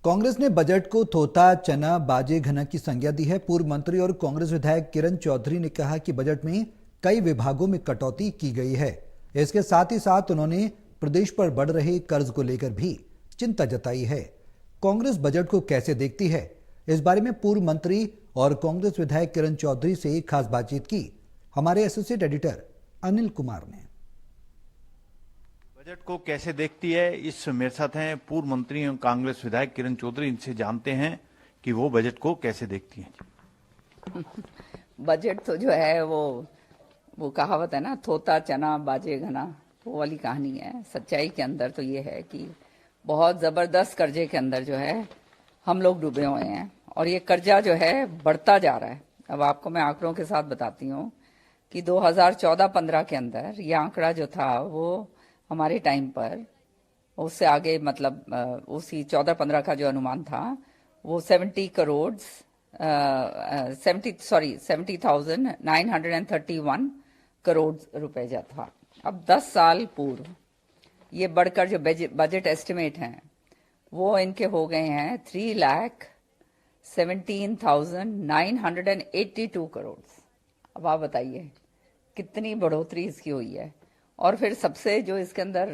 कांग्रेस ने बजट को थोथा चना बाजे घना की संज्ञा दी है। पूर्व मंत्री और कांग्रेस विधायक किरण चौधरी ने कहा कि बजट में कई विभागों में कटौती की गई है। इसके साथ ही साथ उन्होंने प्रदेश पर बढ़ रहे कर्ज को लेकर भी चिंता जताई है। कांग्रेस बजट को कैसे देखती है, इस बारे में पूर्व मंत्री और कांग्रेस विधायक किरण चौधरी से खास बातचीत की हमारे एसोसिएट एडिटर अनिल कुमार ने। बजट को कैसे देखती है, इस मेरे साथ हैं पूर्व मंत्री एवं कांग्रेस विधायक किरण चौधरी। इनसे जानते हैं कि वो बजट को कैसे देखती हैं। बजट तो जो है वो कहावत है ना, थोता चना बाजे घना, वो वाली कहानी है। सच्चाई के अंदर तो ये है कि बहुत जबरदस्त कर्जे के अंदर जो है हम लोग डूबे हुए हैं और ये कर्जा जो है बढ़ता जा रहा है। अब आपको मैं आंकड़ों के साथ बताती हूँ कि 2014-15 के अंदर ये आंकड़ा जो था वो हमारे टाइम पर, उससे आगे मतलब उसी 14-15 का जो अनुमान था वो 70,931 करोड़ रुपए जा था। अब 10 साल पूर्व ये बढ़कर जो बजट एस्टिमेट हैं वो इनके हो गए हैं 3,17,982 करोड़। अब आप बताइए कितनी बढ़ोतरी इसकी हुई है। और फिर सबसे जो इसके अंदर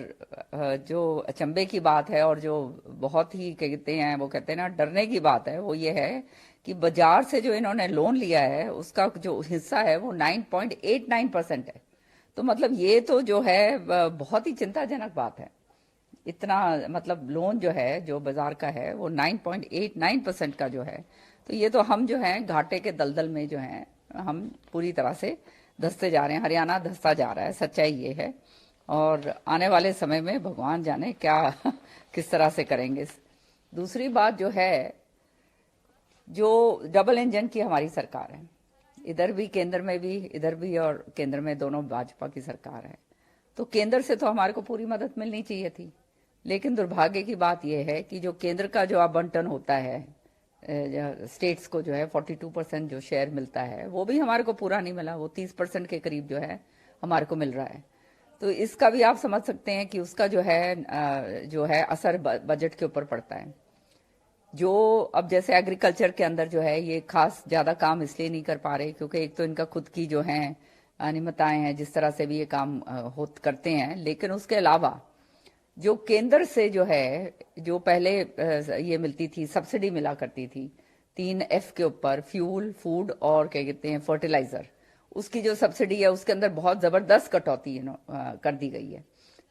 जो अचंभे की बात है और जो बहुत ही कहते हैं, वो कहते हैं ना डरने की बात है, वो ये है कि बाजार से जो इन्होंने लोन लिया है उसका जो हिस्सा है वो 9.89% है। तो मतलब ये तो जो है बहुत ही चिंताजनक बात है। इतना मतलब लोन जो है जो बाजार का है वो 9.89% का जो है, तो ये तो हम जो है घाटे के दलदल में जो है हम पूरी तरह से धंसते जा रहे हैं। हरियाणा धंसता जा रहा है, सच्चाई ये है। और आने वाले समय में भगवान जाने क्या किस तरह से करेंगे। दूसरी बात जो है, जो डबल इंजन की हमारी सरकार है, इधर भी केंद्र में भी, इधर भी और केंद्र में दोनों भाजपा की सरकार है, तो केंद्र से तो हमारे को पूरी मदद मिलनी चाहिए थी। लेकिन दुर्भाग्य की बात यह है कि जो केंद्र का जो आवंटन होता है स्टेट्स को जो है 42% जो शेयर मिलता है वो भी हमारे को पूरा नहीं मिला। वो 30% के करीब जो है हमारे को मिल रहा है। तो इसका भी आप समझ सकते हैं कि उसका जो है असर बजट के ऊपर पड़ता है। जो अब जैसे एग्रीकल्चर के अंदर जो है ये खास ज्यादा काम इसलिए नहीं कर पा रहे क्योंकि एक तो इनका खुद की जो है अनियमितताएं हैं, जिस तरह से भी ये काम करते हैं। लेकिन उसके अलावा जो केंद्र से जो है, जो पहले ये मिलती थी, सब्सिडी मिला करती थी 3F के ऊपर, फ्यूल, फूड और क्या कहते हैं फर्टिलाइजर, उसकी जो सब्सिडी है उसके अंदर बहुत जबरदस्त कटौती कर दी गई है।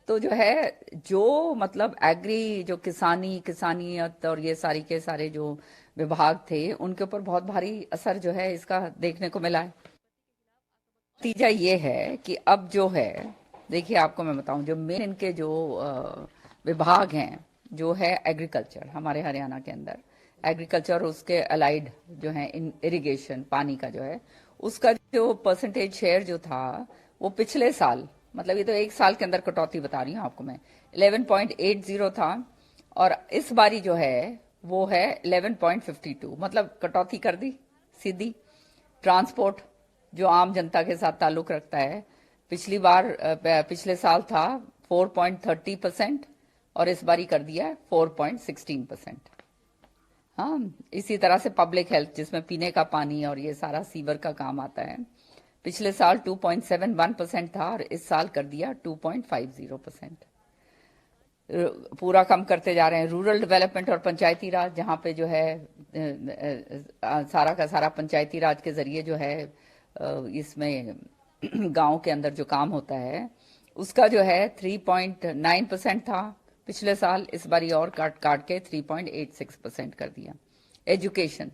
तो जो है जो मतलब एग्री जो किसानियत और ये सारी के सारे जो विभाग थे उनके ऊपर बहुत भारी असर जो है इसका देखने को मिला है। नतीजा ये है कि अब जो है, देखिए आपको मैं बताऊं, जो मेन इनके जो विभाग हैं जो है एग्रीकल्चर, हमारे हरियाणा के अंदर एग्रीकल्चर, उसके अलाइड जो है इरिगेशन, पानी का जो है, उसका जो परसेंटेज शेयर जो था वो पिछले साल, मतलब ये तो एक साल के अंदर कटौती बता रही हूँ आपको मैं, 11.80 था और इस बारी जो है वो है 11.52, मतलब कटौती कर दी सीधी। ट्रांसपोर्ट जो आम जनता के साथ ताल्लुक रखता है, पिछले साल था 4.30% और इस बारी कर दिया है 4.16%। हाँ, इसी तरह से पब्लिक हेल्थ, जिसमें पीने का पानी और ये सारा सीवर का काम आता है, पिछले साल 2.71% था और इस साल कर दिया 2.50%। पूरा कम करते जा रहे हैं। रूरल डेवलपमेंट और पंचायती राज, जहाँ पे जो है सारा का सारा पंचायती राज के जरिए जो है इसमें गांव के अंदर जो काम होता है उसका जो है 3.9% था पिछले साल, इस बारी और काट के 3.86% कर दिया। एजुकेशन,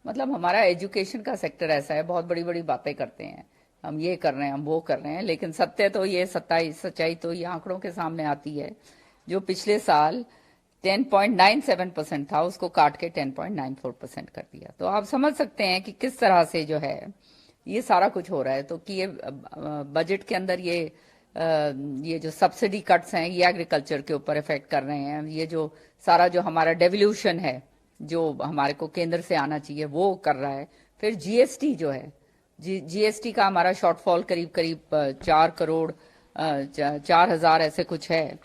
मतलब हमारा एजुकेशन का सेक्टर ऐसा है, बहुत बड़ी बड़ी बातें करते हैं, हम ये कर रहे हैं, हम वो कर रहे हैं, लेकिन सत्य तो ये सच्चाई तो ये आंकड़ों के सामने आती है। जो पिछले साल 10.97% था उसको काट के 10.94% कर दिया। तो आप समझ सकते हैं कि किस तरह से जो है ये सारा कुछ हो रहा है। तो कि ये बजट के अंदर ये जो सब्सिडी कट्स हैं ये एग्रीकल्चर के ऊपर इफेक्ट कर रहे हैं। ये जो सारा जो हमारा डेवल्यूशन है जो हमारे को केंद्र से आना चाहिए वो कर रहा है। फिर जीएसटी जो है, जीएसटी का हमारा शॉर्टफॉल करीब 4 करोड़ 4,000 ऐसे कुछ है।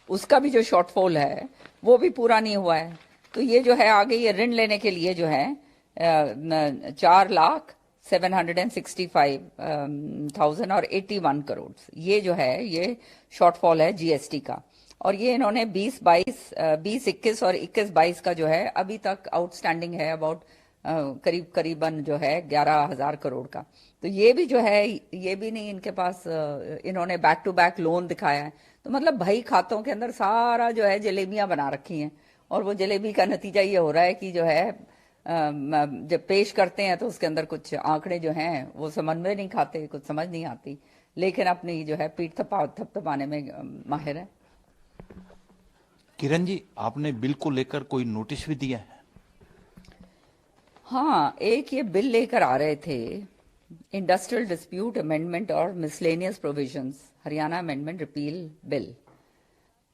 उसका भी जो शॉर्टफॉल है वो भी पूरा नहीं हुआ है। तो ये जो है आगे ये ऋण लेने के लिए जो है 4,765,000 और 81 करोड़, ये जो है ये शॉर्टफॉल है जीएसटी का। और ये इन्होंने 20-21 और 21-22 का जो है अभी तक आउटस्टैंडिंग है अबाउट करीबन जो है 11,000 करोड़ का। तो ये भी जो है ये भी नहीं इनके पास, इन्होंने बैक टू बैक लोन दिखाया है। तो मतलब भाई खातों के अंदर सारा जो है जलेबियां बना रखी हैं, और वो जलेबी का नतीजा ये हो रहा है कि जो है जब पेश करते हैं तो उसके अंदर कुछ आंकड़े जो हैं वो समझ में नहीं खाते, कुछ समझ नहीं आती, लेकिन अपनी जो है पीठ थपथपाने में माहिर है। किरण जी, आपने बिल को लेकर कोई नोटिस भी दिया है? हाँ, एक ये बिल लेकर आ रहे थे, इंडस्ट्रियल डिस्प्यूट अमेंडमेंट और miscellaneous provisions Haryana amendment repeal bill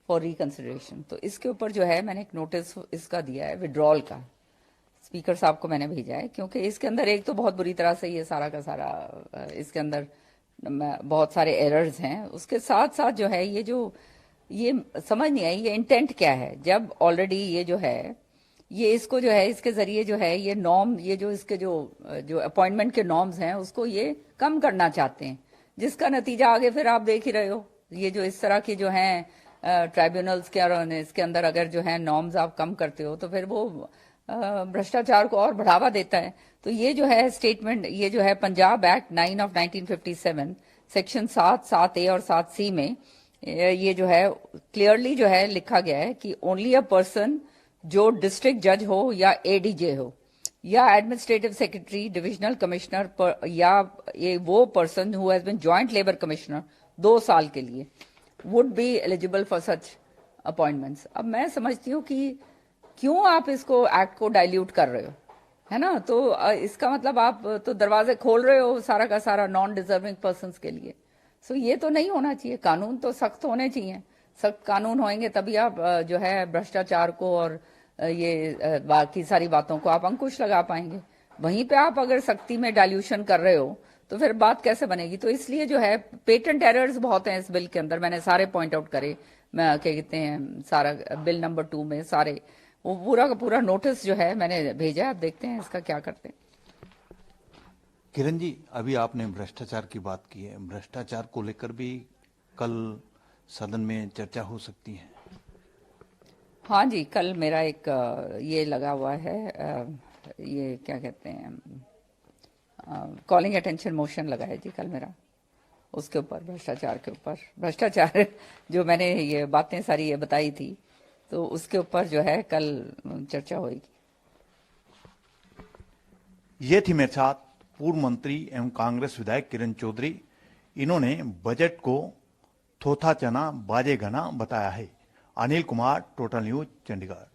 for reconsideration. तो इसके ऊपर जो है मैंने एक नोटिस इसका दिया है विड्रॉल का, स्पीकर साहब को मैंने भेजा है, क्योंकि इसके अंदर एक तो बहुत बुरी तरह से ये सारा का सारा इसके अंदर बहुत सारे एरर्स हैं। उसके साथ साथ जो है ये समझ नहीं आई ये इंटेंट क्या है, जब ऑलरेडी ये जो है ये इसको जो है इसके जरिए जो है ये नॉर्म, ये जो इसके जो अपॉइंटमेंट के नॉर्म्स हैं उसको ये कम करना चाहते हैं, जिसका नतीजा आगे फिर आप देख ही रहे हो। ये जो इस तरह की जो हैं ट्राइब्यूनल्स के इसके अंदर अगर जो है नॉर्म्स आप कम करते हो तो फिर वो भ्रष्टाचार को और बढ़ावा देता है। तो ये जो है स्टेटमेंट, ये जो है Punjab act 9 of 1957 section 7(7)(a) और 7(c) में ये जो है क्लियरली जो है लिखा गया है कि ओनली अ पर्सन जो डिस्ट्रिक्ट जज हो या एडीजे हो या एडमिनिस्ट्रेटिव सेक्रेटरी, डिविजनल कमिश्नर या ये वो person who has been joint labour commissioner 2 साल के लिए would be eligible for such appointments. अब मैं समझती हूँ कि क्यों आप इसको एक्ट को डाइल्यूट कर रहे हो, है ना? तो इसका मतलब आप तो दरवाजे खोल रहे हो सारा का सारा नॉन डिजर्विंग पर्सन्स के लिए। सो ये तो नहीं होना चाहिए। कानून तो सख्त होने चाहिए, सख्त कानून होंगे तभी आप जो है भ्रष्टाचार को और ये बाकी सारी बातों को आप अंकुश लगा पाएंगे। वहीं पे आप अगर सख्ती में डाइल्यूशन कर रहे हो तो फिर बात कैसे बनेगी? तो इसलिए जो है पेटेंट एरर्स बहुत हैं इस बिल के अंदर, मैंने सारे पॉइंट आउट करे। मैं क्या कहते हैं सारा बिल नंबर 2 में सारे वो पूरा का पूरा नोटिस जो है मैंने भेजा है, आप देखते हैं इसका क्या करते हैं। किरण जी, अभी आपने भ्रष्टाचार की बात की है, भ्रष्टाचार को लेकर भी कल सदन में चर्चा हो सकती है। हाँ जी, कल मेरा एक ये लगा हुआ है, ये क्या कहते हैं कॉलिंग अटेंशन मोशन लगा है जी कल मेरा, उसके ऊपर भ्रष्टाचार के ऊपर, भ्रष्टाचार जो मैंने ये बातें सारी ये बताई थी तो उसके ऊपर जो है कल चर्चा होगी। ये थी मेरे साथ पूर्व मंत्री एवं कांग्रेस विधायक किरण चौधरी। इन्होंने बजट को थोथा चना बाजे घना बताया है। Anil Kumar, total news, Chandigarh.